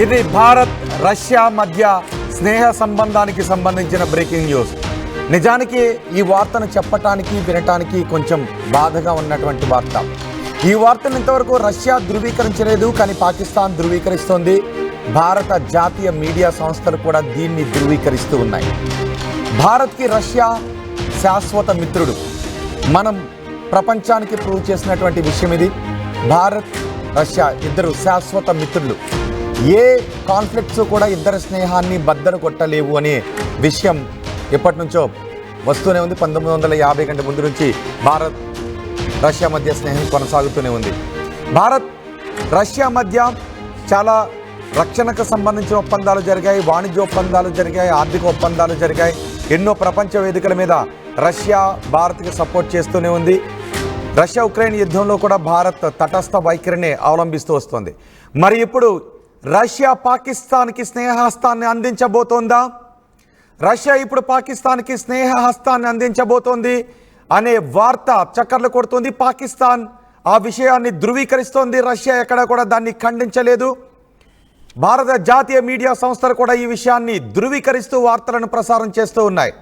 ఇది భారత్ రష్యా మధ్య స్నేహ సంబంధానికి సంబంధించిన బ్రేకింగ్ న్యూస్. నిజానికి ఈ వార్తను చెప్పటానికి వినటానికి కొంచెం బాధగా ఉన్నటువంటి వార్త. ఈ వార్తను ఇంతవరకు రష్యా ధృవీకరించలేదు, కానీ పాకిస్తాన్ ధృవీకరిస్తోంది. భారత జాతీయ మీడియా సంస్థలు కూడా దీన్ని ధృవీకరిస్తూ ఉన్నాయి. భారత్కి రష్యా శాశ్వత మిత్రుడు. మనం ప్రపంచానికి ప్రూవ్ చేసినటువంటి విషయం ఇది. భారత్ రష్యా ఇద్దరు శాశ్వత మిత్రులు. ఏ కాన్ఫ్లిక్ట్స్ కూడా ఇద్దరి స్నేహాన్ని బద్దలు కొట్టలేవు అనే విషయం ఎప్పటి నుంచో వస్తూనే ఉంది. 1950 కంటే ముందు నుంచి భారత్ రష్యా మధ్య స్నేహం కొనసాగుతూనే ఉంది. భారత్ రష్యా మధ్య చాలా రక్షణకు సంబంధించిన ఒప్పందాలు జరిగాయి, వాణిజ్య ఒప్పందాలు జరిగాయి, ఆర్థిక ఒప్పందాలు జరిగాయి. ఎన్నో ప్రపంచ వేదికల మీద రష్యా భారత్కి సపోర్ట్ చేస్తూనే ఉంది. రష్యా ఉక్రెయిన్ యుద్ధంలో కూడా భారత్ తటస్థ వైఖరినే అవలంబిస్తూ వస్తుంది. మరి ఇప్పుడు రష్యా పాకిస్తాన్కి స్నేహహస్తాన్ని అందించబోతోందా? రష్యా ఇప్పుడు పాకిస్తాన్కి స్నేహహస్తాన్ని అందించబోతోంది అనే వార్త చక్కర్లు కొడుతోంది. పాకిస్తాన్ ఆ విషయాన్ని ధృవీకరిస్తోంది. రష్యా ఎక్కడా కూడా దాన్ని ఖండించలేదు. భారత జాతీయ మీడియా సంస్థలు కూడా ఈ విషయాన్ని ధృవీకరిస్తూ వార్తలను ప్రసారం చేస్తూ ఉన్నాయి.